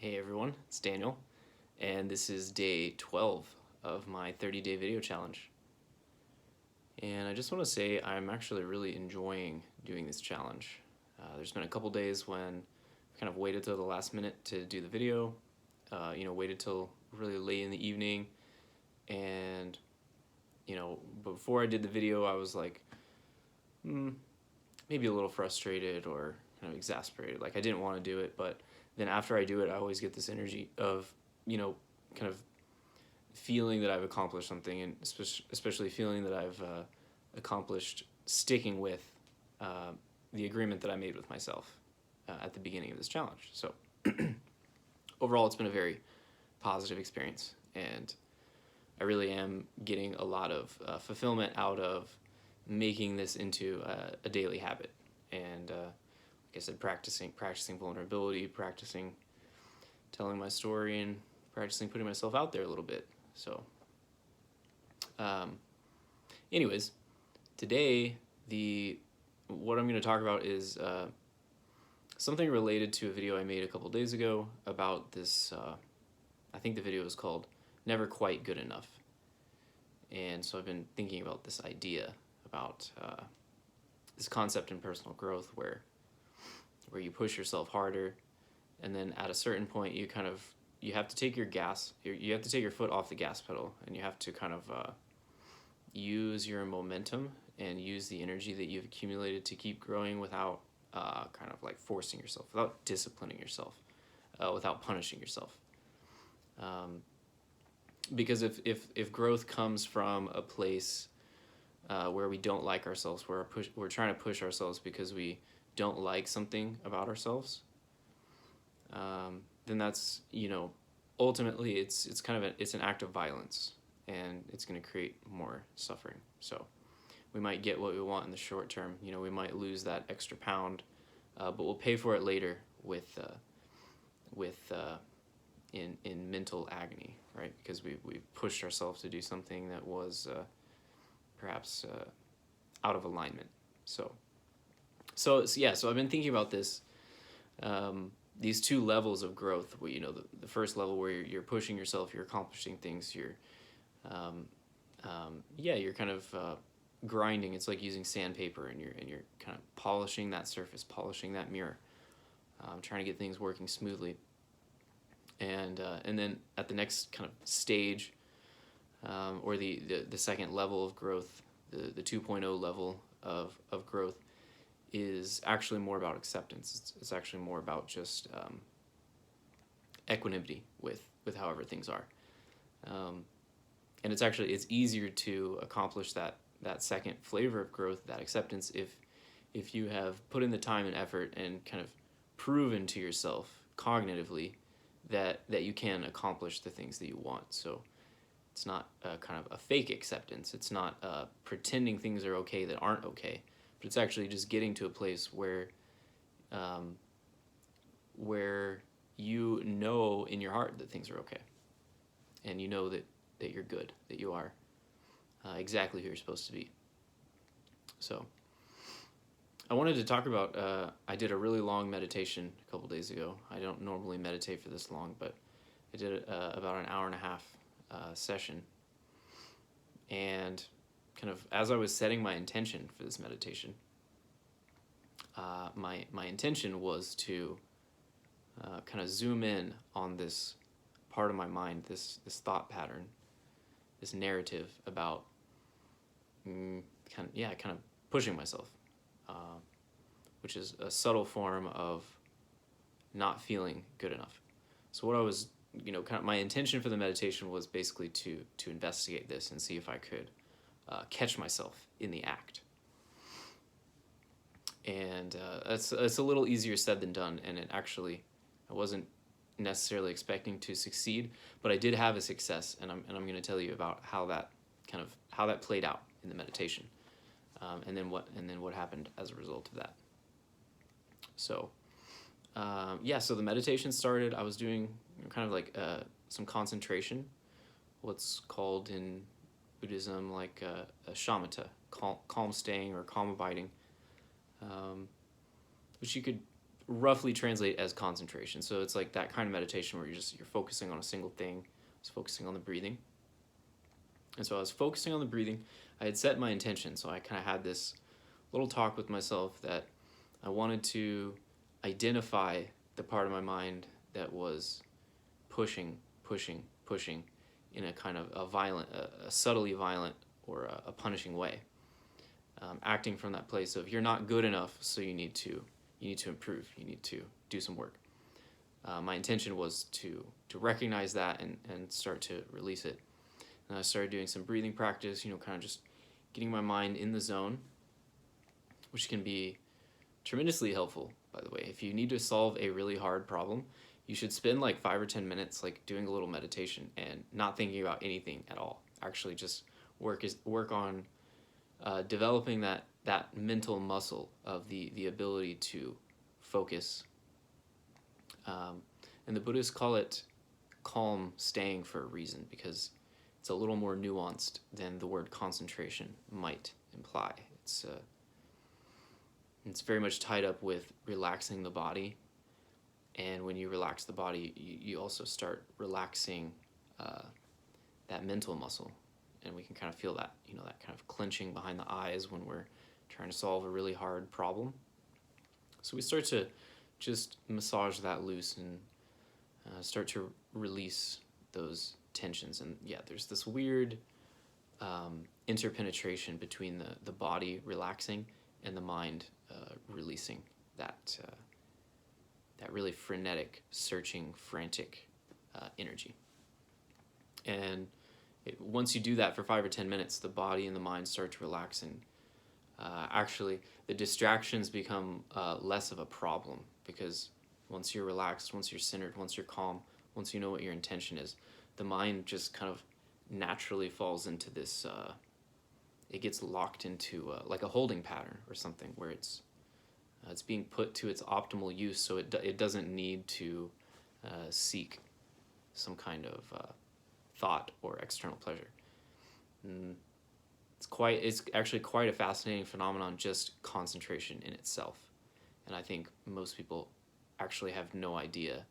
Hey everyone, it's Daniel, and this is day 12 of my 30-day video challenge. And I just want to say I'm actually really enjoying doing this challenge. There's been a couple days when I've kind of waited till the last minute to do the video, waited till really late in the evening, and before I did the video I was like, maybe a little frustrated or kind of exasperated, like I didn't want to do it, but then after I do it I always get this energy of, kind of feeling that I've accomplished something, and especially feeling that I've accomplished sticking with uh, the agreement that I made with myself at the beginning of this challenge. So overall, it's been a very positive experience, and I really am getting a lot of fulfillment out of making this into a daily habit. And like I said, practicing vulnerability, practicing telling my story, and practicing putting myself out there a little bit. So, anyways, today what I'm going to talk about is something related to a video I made a couple days ago about this. I think the video is called "Never Quite Good Enough," and so I've been thinking about this idea about this concept in personal growth where you push yourself harder, and then at a certain point you have to take you have to take your foot off the gas pedal, and you have to kind of use your momentum and use the energy that you've accumulated to keep growing without kind of like forcing yourself, without disciplining yourself, without punishing yourself. Because if growth comes from a place where we don't like ourselves, where we're trying to push ourselves because we don't like something about ourselves, then that's, ultimately it's kind of it's an act of violence, and it's going to create more suffering. So we might get what we want in the short term. We might lose that extra pound, but we'll pay for it later with in mental agony, right? Because we pushed ourselves to do something that was perhaps out of alignment. So I've been thinking about this. These two levels of growth, where the first level where you're pushing yourself, you're accomplishing things, you're kind of grinding. It's like using sandpaper, and you're kind of polishing that surface, polishing that mirror, trying to get things working smoothly. And then at the next kind of stage, or the second level of growth, the 2.0 level of growth, is actually more about acceptance. It's actually more about just equanimity with however things are, and it's easier to accomplish that second flavor of growth, that acceptance, if you have put in the time and effort and kind of proven to yourself cognitively that you can accomplish the things that you want. So it's not kind of a fake acceptance. It's not pretending things are okay that aren't okay, but it's actually just getting to a place where you know in your heart that things are okay, and you know that you're good, that you are exactly who you're supposed to be. So I wanted to talk about, I did a really long meditation a couple days ago. I don't normally meditate for this long, but I did about an hour and a half session. And kind of as I was setting my intention for this meditation, my intention was to kind of zoom in on this part of my mind, this thought pattern, this narrative about kind of pushing myself, which is a subtle form of not feeling good enough. So what I was, kind of my intention for the meditation was basically to investigate this and see if I could catch myself in the act. And it's a little easier said than done, and I wasn't necessarily expecting to succeed, but I did have a success, and I'm going to tell you about how that played out in the meditation, and then what happened as a result of that. So so the meditation started. I was doing kind of like some concentration, what's called in Buddhism like a shamatha, calm staying or calm abiding, which you could roughly translate as concentration. So it's like that kind of meditation where you're focusing on a single thing. It's focusing on the breathing. And so I was focusing on the breathing. I had set my intention, so I kind of had this little talk with myself that I wanted to identify the part of my mind that was pushing in a kind of a violent, a subtly violent or a punishing way. Acting from that place of you're not good enough, so you need to improve. You need to do some work. My intention was to recognize that and start to release it. And I started doing some breathing practice, kind of just getting my mind in the zone, which can be tremendously helpful, by the way. If you need to solve a really hard problem, you should spend like 5 or 10 minutes like doing a little meditation and not thinking about anything at all. Actually just work on developing that mental muscle of the ability to focus. And the Buddhists call it calm staying for a reason, because it's a little more nuanced than the word concentration might imply. It's very much tied up with relaxing the body, and when you relax the body, you also start relaxing that mental muscle, and we can kind of feel that, that kind of clenching behind the eyes when we're trying to solve a really hard problem. So we start to just massage that loose and start to release those tensions. And yeah, there's this weird interpenetration between the body relaxing and the mind releasing that really frenetic, searching, frantic energy. And once you do that for 5 or 10 minutes, the body and the mind start to relax, and actually the distractions become less of a problem, because once you're relaxed, once you're centered, once you're calm, once you know what your intention is, the mind just kind of naturally falls into this, it gets locked into like a holding pattern or something, where it's being put to its optimal use, so it doesn't need to seek some kind of thought or external pleasure. It's actually quite a fascinating phenomenon, just concentration in itself. And I think most people actually have no idea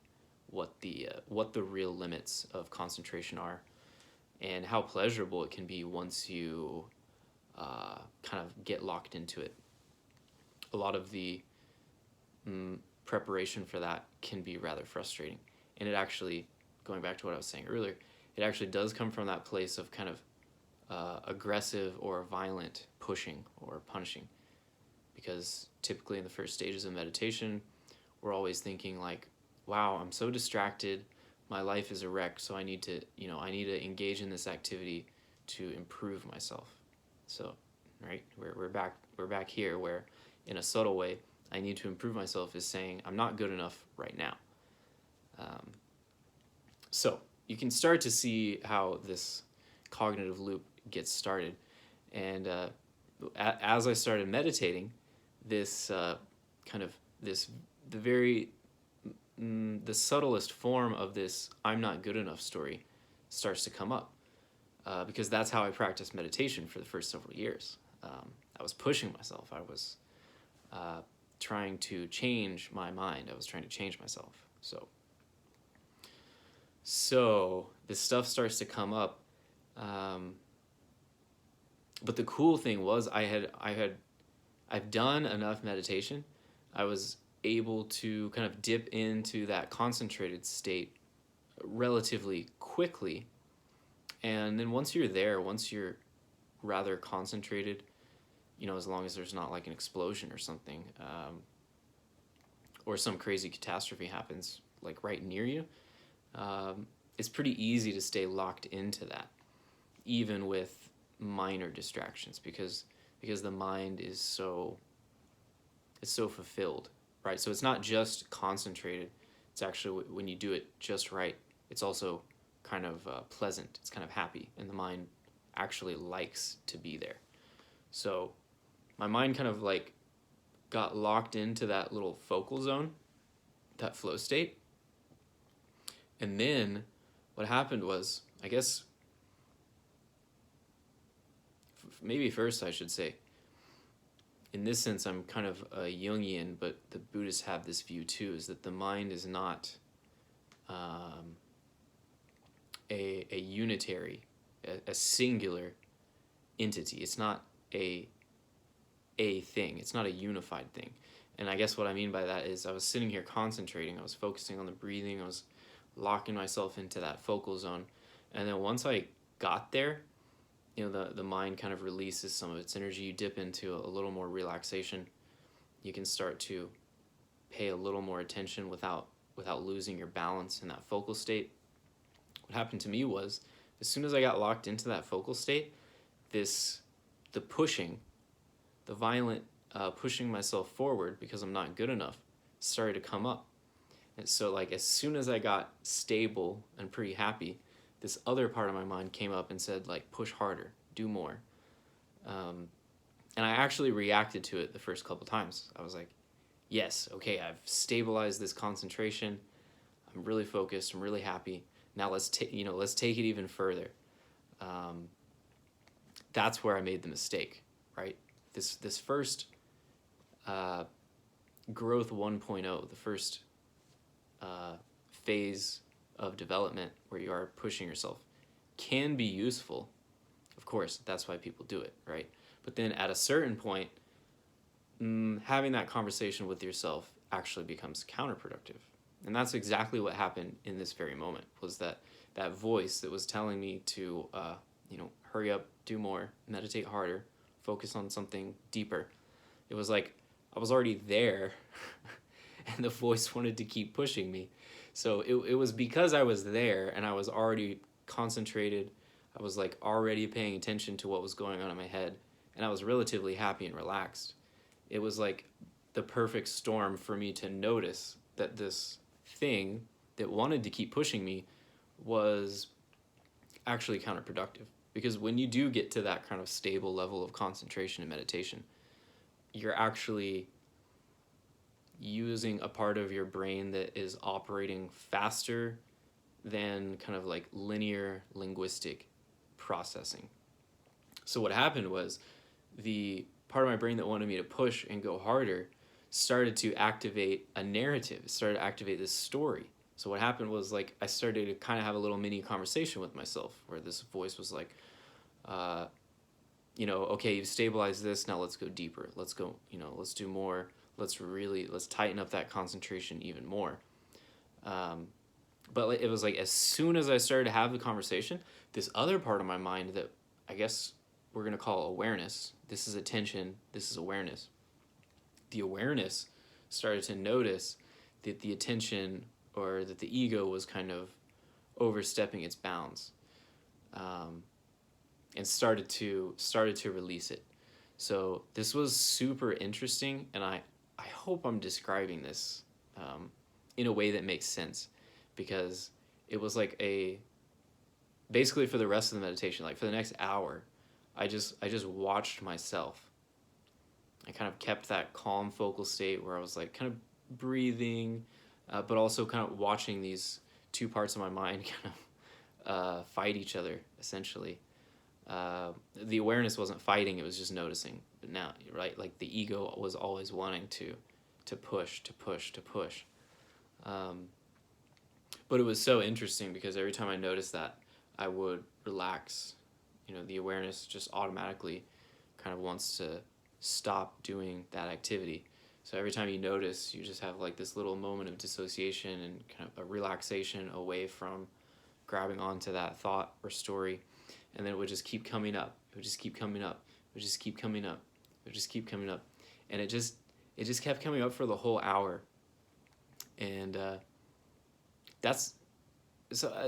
what the real limits of concentration are, and how pleasurable it can be once you kind of get locked into it. A lot of the preparation for that can be rather frustrating, and it actually, going back to what I was saying earlier, it actually does come from that place of kind of aggressive or violent pushing or punishing, because typically in the first stages of meditation, we're always thinking like, wow, I'm so distracted, my life is a wreck, so I need to engage in this activity to improve myself. So, right, we're back here, where in a subtle way, I need to improve myself is saying I'm not good enough right now. So you can start to see how this cognitive loop gets started. And as I started meditating, this the subtlest form of this I'm not good enough story starts to come up, because that's how I practiced meditation for the first several years. I was pushing myself. I was trying to change my mind. I was trying to change myself. So this stuff starts to come up. But the cool thing was I've done enough meditation. I was able to kind of dip into that concentrated state relatively quickly. And then once you're there, once you're rather concentrated, as long as there's not like an explosion or something, or some crazy catastrophe happens like right near you, it's pretty easy to stay locked into that, even with minor distractions, because the mind is so fulfilled, right? So it's not just concentrated. It's actually, when you do it just right, it's also kind of pleasant. It's kind of happy, and the mind actually likes to be there. So my mind kind of like got locked into that little focal zone, that flow state. And then what happened was, I guess, maybe first I should say, in this sense, I'm kind of a Jungian, but the Buddhists have this view too, is that the mind is not a unitary, a singular entity. It's not a thing. It's not a unified thing. And I guess what I mean by that is I was sitting here concentrating. I was focusing on the breathing. I was locking myself into that focal zone. And then once I got there, the mind kind of releases some of its energy. You dip into a little more relaxation. You can start to pay a little more attention without losing your balance in that focal state. What happened to me was, as soon as I got locked into that focal state, the pushing, the violent pushing myself forward because I'm not good enough, started to come up. And so like as soon as I got stable and pretty happy, this other part of my mind came up and said, like, push harder, do more. And I actually reacted to it the first couple times. I was like, yes, okay, I've stabilized this concentration. I'm really focused. I'm really happy. Now let's take it even further. That's where I made the mistake, right? This first growth 1.0, the first phase of development where you are pushing yourself, can be useful. Of course, that's why people do it, right? But then at a certain point, having that conversation with yourself actually becomes counterproductive. And that's exactly what happened in this very moment, was that voice that was telling me to, hurry up, do more, meditate harder, focus on something deeper. It was like I was already there and the voice wanted to keep pushing me. So it was because I was there and I was already concentrated. I was like already paying attention to what was going on in my head, and I was relatively happy and relaxed. It was like the perfect storm for me to notice that this thing that wanted to keep pushing me was actually counterproductive. Because when you do get to that kind of stable level of concentration and meditation, you're actually using a part of your brain that is operating faster than kind of like linear linguistic processing. So what happened was the part of my brain that wanted me to push and go harder started to activate a narrative. It started to activate this story. So what happened was, like, I started to kind of have a little mini conversation with myself where this voice was like, okay, you've stabilized this, now let's go deeper. Let's go, let's do more. Let's tighten up that concentration even more. But it was like as soon as I started to have the conversation, this other part of my mind that I guess we're going to call awareness, this is attention, this is awareness. The awareness started to notice that the attention, or that the ego, was kind of overstepping its bounds, and started to release it. So this was super interesting, and I hope I'm describing this in a way that makes sense, because it was like basically for the rest of the meditation, like for the next hour, I just watched myself. I kind of kept that calm focal state where I was like kind of breathing, but also kind of watching these two parts of my mind kind of fight each other, essentially. The awareness wasn't fighting, it was just noticing. But now, right, like the ego was always wanting to push. But it was so interesting because every time I noticed that, I would relax. The awareness just automatically kind of wants to stop doing that activity. So every time you notice, you just have like this little moment of dissociation and kind of a relaxation away from grabbing onto that thought or story. And then it would just keep coming up. It would just keep coming up. It would just keep coming up. It would just keep coming up. And it just kept coming up for the whole hour. And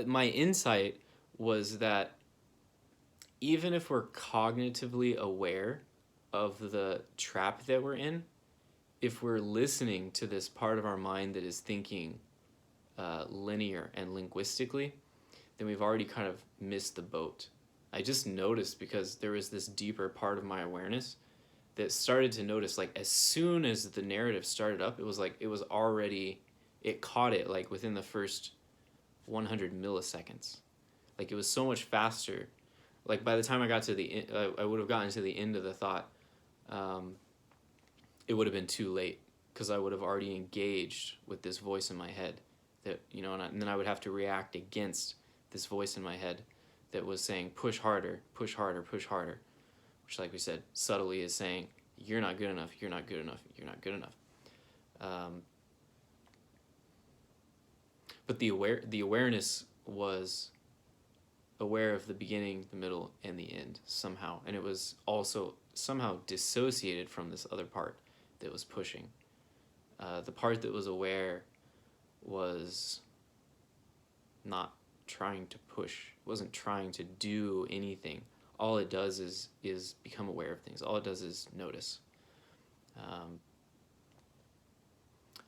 my insight was that even if we're cognitively aware of the trap that we're in, if we're listening to this part of our mind that is thinking linear and linguistically, then we've already kind of missed the boat. I just noticed, because there was this deeper part of my awareness that started to notice, like, as soon as the narrative started up, it was like it caught it like within the first 100 milliseconds. Like, it was so much faster. Like, by the time I got to I would have gotten to the end of the thought, it would have been too late because I would have already engaged with this voice in my head that, you know, and then I would have to react against this voice in my head that was saying, push harder, push harder, push harder, which, like we said, subtly is saying, you're not good enough, you're not good enough, you're not good enough. But the awareness was aware of the beginning, the middle, and the end somehow, and it was also somehow dissociated from this other part that was pushing. The part that was aware was not trying to push, wasn't trying to do anything. All it does is become aware of things. All it does is notice.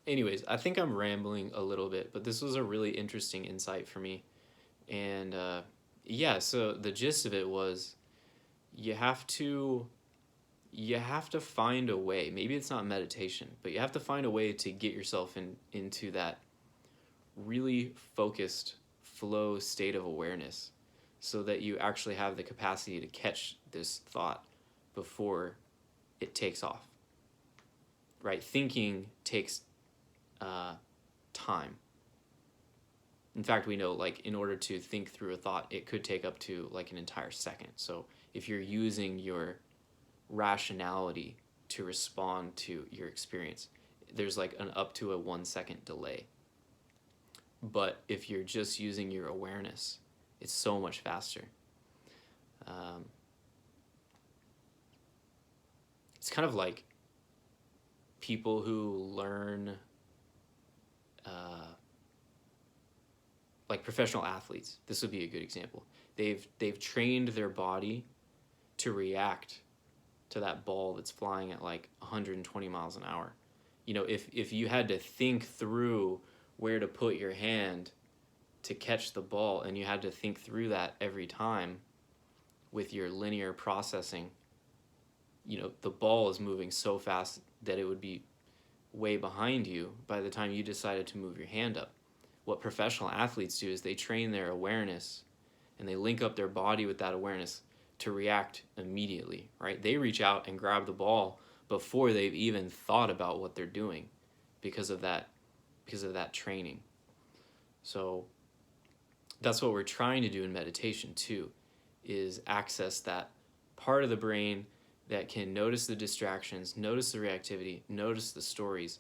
Anyways, I think I'm rambling a little bit, but this was a really interesting insight for me. And yeah, so the gist of it was you have to find a way. Maybe it's not meditation, but you have to find a way to get yourself into that really focused flow state of awareness so that you actually have the capacity to catch this thought before it takes off. Right? Thinking takes time. In fact, we know, like, in order to think through a thought, it could take up to like an entire second. So if you're using your rationality to respond to your experience, there's like an up to a 1 second delay. But if you're just using your awareness, it's so much faster. It's kind of like people who learn, like professional athletes. This would be a good example. They've trained their body to react to that ball that's flying at like 120 miles an hour. You know, if you had to think through where to put your hand to catch the ball, and you had to think through that every time with your linear processing, you know, the ball is moving so fast that it would be way behind you by the time you decided to move your hand up. What professional athletes do is they train their awareness and they link up their body with that awareness to react immediately, right? They reach out and grab the ball before they've even thought about what they're doing because of that training. So that's what we're trying to do in meditation too, is access that part of the brain that can notice the distractions, notice the reactivity, notice the stories,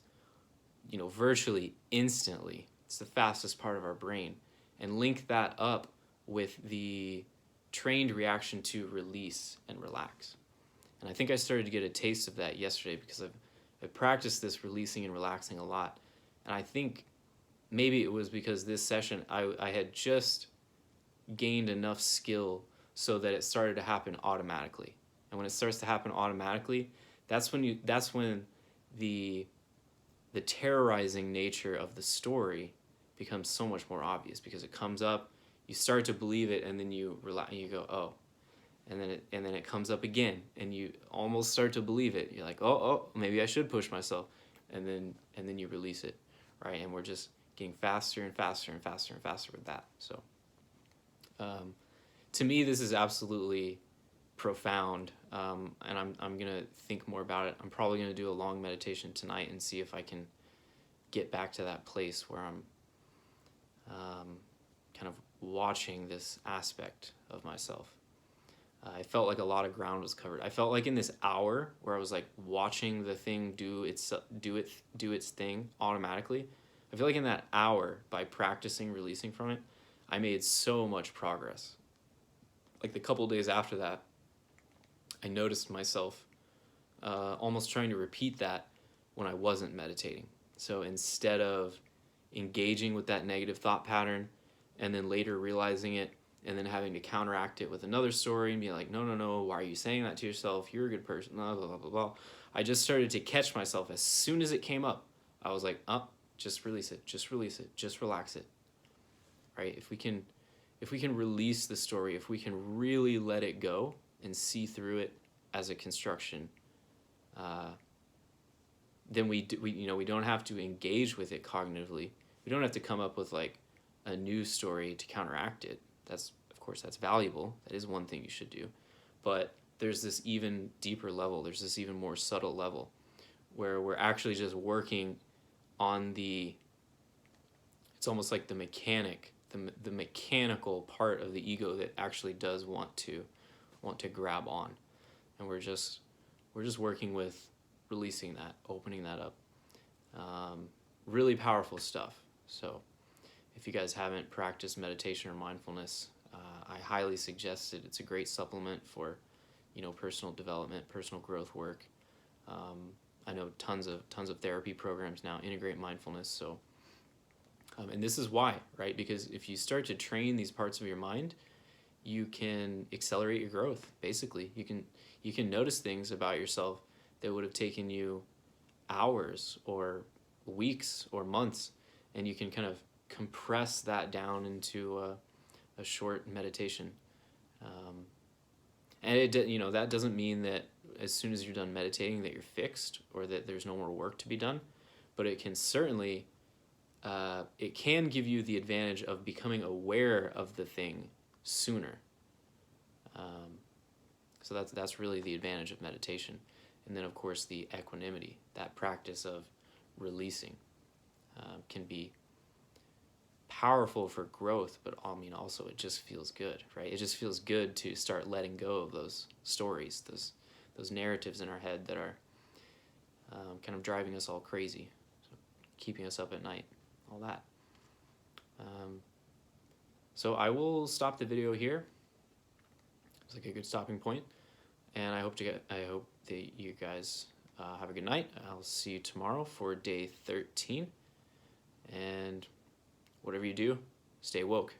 you know, virtually instantly. It's the fastest part of our brain, and link that up with the trained reaction to release and relax. And I think I started to get a taste of that yesterday because I've practiced this releasing and relaxing a lot. And I think maybe it was because this session I had just gained enough skill so that it started to happen automatically. And when it starts to happen automatically, that's when the terrorizing nature of the story becomes so much more obvious, because it comes up, you start to believe it, and then you relax, and you go, oh, and then it comes up again, and you almost start to believe it. You're like, oh, maybe I should push myself, and then you release it, right? And we're just getting faster and faster and faster and faster with that. So, to me, this is absolutely profound, and I'm gonna think more about it. I'm probably gonna do a long meditation tonight and see if I can get back to that place where I'm kind of watching this aspect of myself. I felt like a lot of ground was covered. I felt like in this hour where I was like watching the thing do its thing automatically, I feel like in that hour, by practicing releasing from it, I made so much progress. Like the couple days after that, I noticed myself almost trying to repeat that when I wasn't meditating. So instead of engaging with that negative thought pattern and then later realizing it and then having to counteract it with another story and be like, no, why are you saying that to yourself? You're a good person, blah, blah, blah, blah, blah. I just started to catch myself as soon as it came up. I was like, just release it, just relax it, right? If we can release the story, if we can really let it go and see through it as a construction, then we don't have to engage with it cognitively. We don't have to come up with like a new story to counteract it. That's valuable. That is one thing you should do. But there's this even deeper level. There's this even more subtle level where we're actually just working on it's almost like the mechanical part of the ego that actually does want to grab on, and we're just working with releasing that, opening that up. Really powerful stuff. So if you guys haven't practiced meditation or mindfulness, I highly suggest it. It's a great supplement for, personal development, personal growth work. I know tons of therapy programs now integrate mindfulness. So, and this is why, right? Because if you start to train these parts of your mind, you can accelerate your growth. Basically, you can notice things about yourself that would have taken you hours or weeks or months, and you can kind of compress that down into a short meditation. And that doesn't mean that as soon as you're done meditating that you're fixed or that there's no more work to be done, but it can certainly it can give you the advantage of becoming aware of the thing sooner. So that's really the advantage of meditation. And then, of course, the equanimity, that practice of releasing, can be powerful for growth, but also it just feels good, right? It just feels good to start letting go of those stories, those narratives in our head that are kind of driving us all crazy, so keeping us up at night, all that. So I will stop the video here. It's like a good stopping point, and I hope that you guys have a good night. I'll see you tomorrow for day 13, and whatever you do, stay woke.